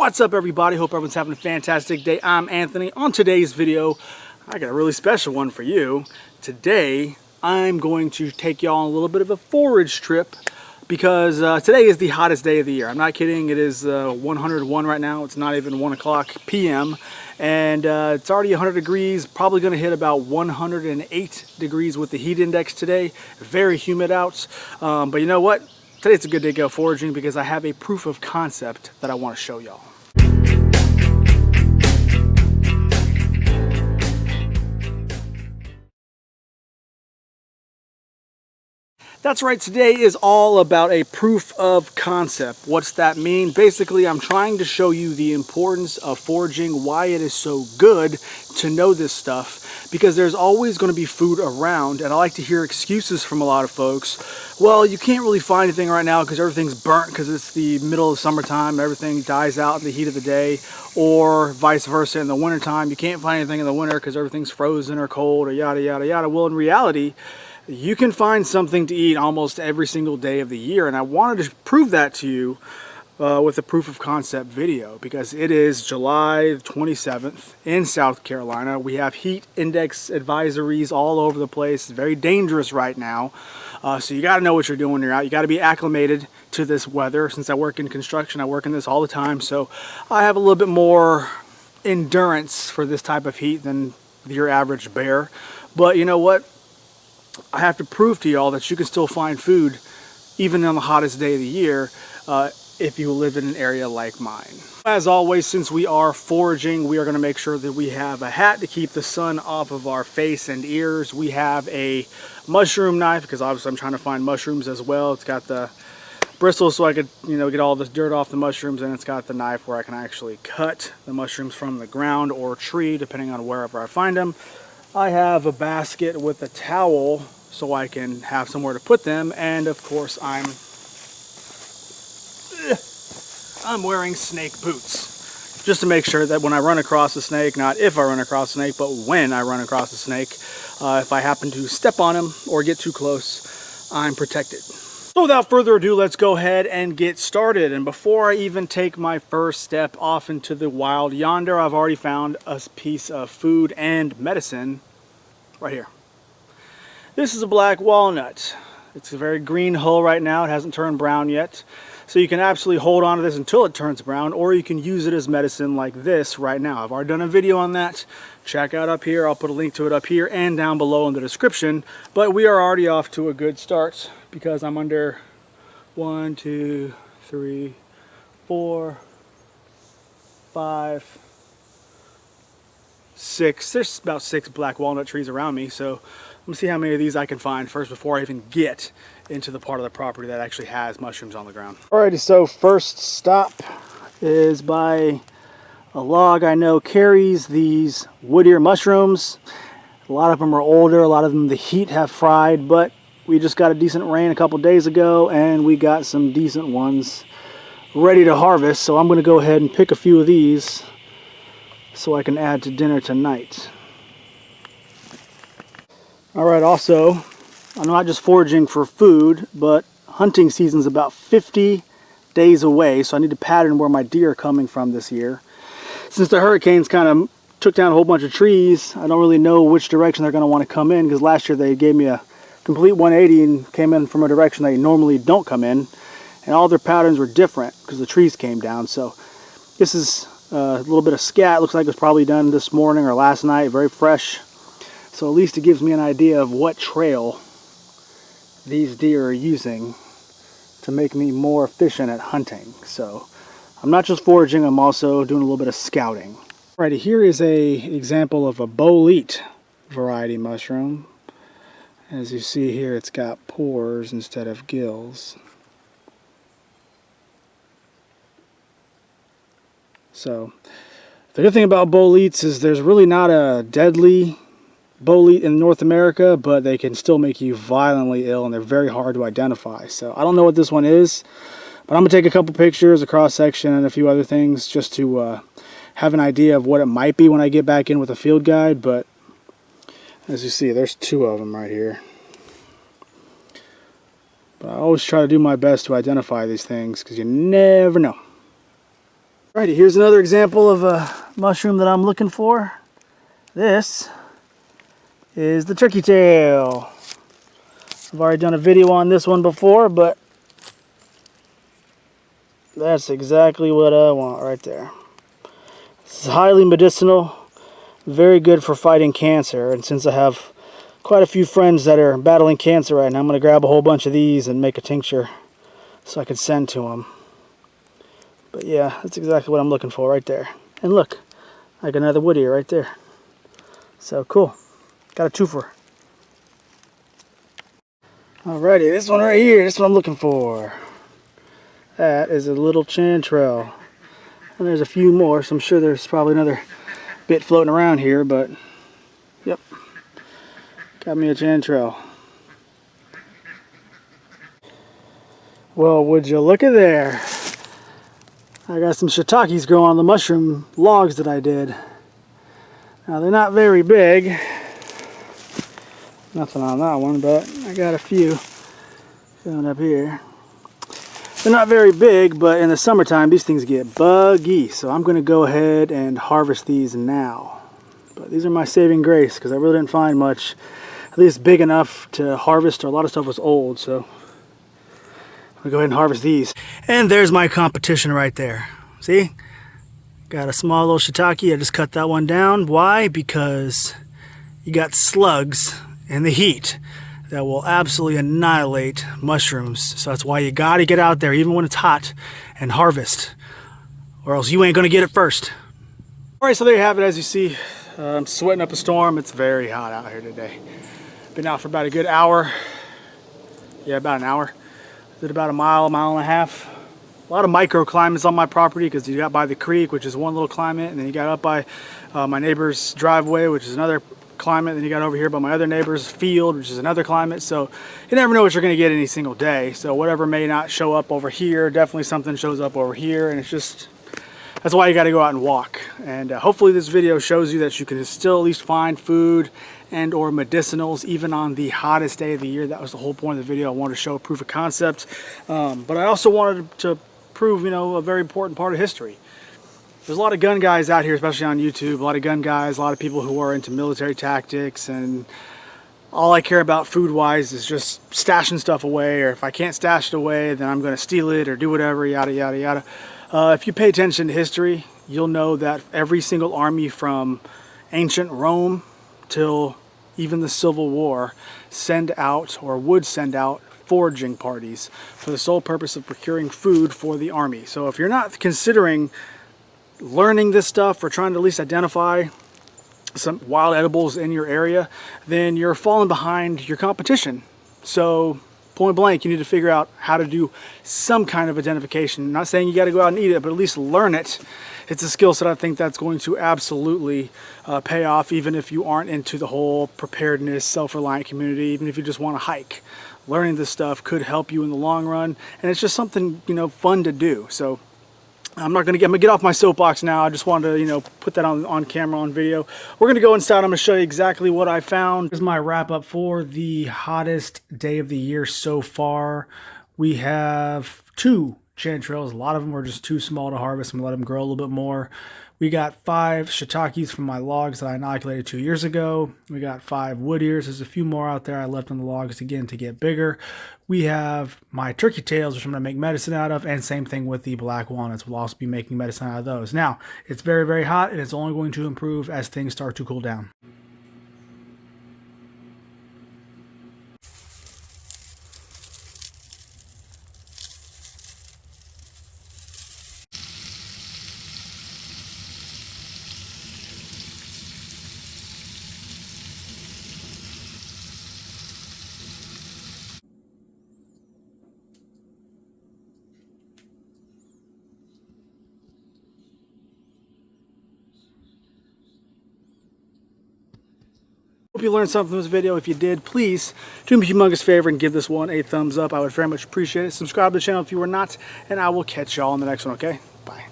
What's up, everybody? Hope everyone's having a fantastic day. I'm Anthony. On today's video, I got a really special one for you. Today, I'm going to take y'all on a little bit of a forage trip because today is the hottest day of the year. I'm not kidding. It is 101 right now. It's not even 1 o'clock p.m. and it's already 100 degrees. Probably going to hit about 108 degrees with the heat index today. Very humid out. But you know what? Today it's a good day to go foraging because I have a proof of concept that I want to show y'all. That's right, today is all about a proof of concept. What's that mean? Basically, I'm trying to show you the importance of foraging, why it is so good to know this stuff, because there's always going to be food around, and I like to hear excuses from a lot of folks. Well, you can't really find anything right now because everything's burnt because it's the middle of summertime, everything dies out in the heat of the day, or vice versa in the wintertime. You can't find anything in the winter because everything's frozen or cold or yada, yada, yada. Well, in reality, you can find something to eat almost every single day of the year, and I wanted to prove that to you with a proof of concept video because it is July 27th in South Carolina. We have heat index advisories all over the place. It's very dangerous right now, so you got to know what you're doing when you're out. You got to be acclimated to this weather. Since I work in construction, I work in this all the time, so I have a little bit more endurance for this type of heat than your average bear. But you know what? I have to prove to y'all that you can still find food even on the hottest day of the year if you live in an area like mine. As always, since we are foraging, we are going to make sure that we have a hat to keep the sun off of our face and ears. We have a mushroom knife because obviously I'm trying to find mushrooms as well. It's got the bristles so I could, get all this dirt off the mushrooms, and it's got the knife where I can actually cut the mushrooms from the ground or tree depending on wherever I find them. I have a basket with a towel so I can have somewhere to put them, and of course I'm wearing snake boots just to make sure that when I run across a snake, not if I run across a snake, but when I run across a snake, if I happen to step on him or get too close, I'm protected. So without further ado, let's go ahead and get started. And before I even take my first step off into the wild yonder, I've already found a piece of food and medicine right here. This is a black walnut. It's a very green hull right now. It hasn't turned brown yet. So you can absolutely hold on to this until it turns brown, or you can use it as medicine like this right now. I've already done a video on that. Check out up here. I'll put a link to it up here and down below in the description. But we are already off to a good start because I'm under 1, 2, 3, 4, 5, 6. There's about 6 black walnut trees around me, so I'm gonna see how many of these I can find first before I even get into the part of the property that actually has mushrooms on the ground. Alrighty, so first stop is by a log I know carries these wood ear mushrooms. A lot of them are older, a lot of them the heat have fried, but we just got a decent rain a couple days ago and we got some decent ones ready to harvest, so I'm gonna go ahead and pick a few of these so I can add to dinner tonight. Alright, also, I'm not just foraging for food, but hunting season's about 50 days away, so I need to pattern where my deer are coming from this year. Since the hurricanes kind of took down a whole bunch of trees, I don't really know which direction they're going to want to come in, because last year they gave me a complete 180 and came in from a direction they normally don't come in, and all their patterns were different because the trees came down. So this is a little bit of scat. Looks like it was probably done this morning or last night, very fresh. So at least it gives me an idea of what trail these deer are using to make me more efficient at hunting. So I'm not just foraging, I'm also doing a little bit of scouting. Alrighty, here is an example of a bolete variety mushroom. As you see here, it's got pores instead of gills. So the good thing about boletes is there's really not a deadly bolete in North America, but they can still make you violently ill, and they're very hard to identify. So I don't know what this one is, but I'm gonna take a couple pictures, a cross section, and a few other things just to have an idea of what it might be when I get back in with a field guide. But as you see, there's 2 of them right here. But I always try to do my best to identify these things because you never know. Alrighty, here's another example of a mushroom that I'm looking for. This is the turkey tail. I've already done a video on this one before, but that's exactly what I want right there. This is highly medicinal, very good for fighting cancer, and since I have quite a few friends that are battling cancer right now, I'm going to grab a whole bunch of these and make a tincture so I can send to them. But yeah, that's exactly what I'm looking for right there. And look, I got another wood ear right there. So cool. Got a twofer. Alrighty, this one right here, this is what I'm looking for. That is a little chanterelle. And there's a few more, so I'm sure there's probably another bit floating around here, but yep. Got me a chanterelle. Well, would you look at there? I got some shiitakes growing on the mushroom logs that I did. Now they're not very big. Nothing on that one, but I got a few coming up here. They're not very big, but in the summertime these things get buggy. So I'm going to go ahead and harvest these now. But these are my saving grace because I really didn't find much, at least big enough to harvest. A lot of stuff was old, so I'll go ahead and harvest these. And there's my competition right there. See? Got a small little shiitake. I just cut that one down. Why? Because you got slugs in the heat that will absolutely annihilate mushrooms. So that's why you got to get out there even when it's hot and harvest, or else you ain't going to get it first. Alright, so there you have it. As you see, I'm sweating up a storm. It's very hot out here today. Been out for about a good hour. Yeah, about an hour. Did about a mile and a half. A lot of microclimates on my property because you got by the creek, which is one little climate, and then you got up by my neighbor's driveway, which is another climate. Then you got over here by my other neighbor's field, which is another climate. So you never know what you're going to get any single day. So whatever may not show up over here, definitely something shows up over here, and it's just, that's why you got to go out and walk. And hopefully this video shows you that you can still at least find food and or medicinals even on the hottest day of the year. That was the whole point of the video. I wanted to show a proof of concept, but I also wanted to prove, you know, a very important part of history. There's a lot of gun guys out here, especially on YouTube, a lot of gun guys, a lot of people who are into military tactics, and all I care about food-wise is just stashing stuff away, or if I can't stash it away, then I'm going to steal it or do whatever, yada, yada, yada. If you pay attention to history, you'll know that every single army from ancient Rome till even the Civil War send out, or would send out, foraging parties for the sole purpose of procuring food for the army. So if you're not considering learning this stuff or trying to at least identify some wild edibles in your area, then you're falling behind your competition. So point blank, you need to figure out how to do some kind of identification. I'm not saying you got to go out and eat it, but at least learn it. It's a skill set I think that's going to absolutely pay off, even if you aren't into the whole preparedness, self-reliant community, even if you just want to hike. Learning this stuff could help you in the long run, and it's just something, you know, fun to do. So I'm gonna get off my soapbox now. I just wanted to, you know, put that on camera, on video. We're gonna go inside. I'm gonna show you exactly what I found. Here's my wrap up for the hottest day of the year so far. We have 2 chanterelles. A lot of them were just too small to harvest. I'm gonna let them grow a little bit more. We got 5 shiitakes from my logs that I inoculated 2 years ago. We got 5 wood ears. There's a few more out there I left on the logs again to get bigger. We have my turkey tails, which I'm going to make medicine out of, and same thing with the black walnuts. We'll also be making medicine out of those. Now, it's very, very hot, and it's only going to improve as things start to cool down. Hope you learned something from this video. If you did, please do me a humongous favor and give this one a thumbs up. I would very much appreciate it. Subscribe to the channel if you were not, and I will catch y'all in the next one, okay? Bye.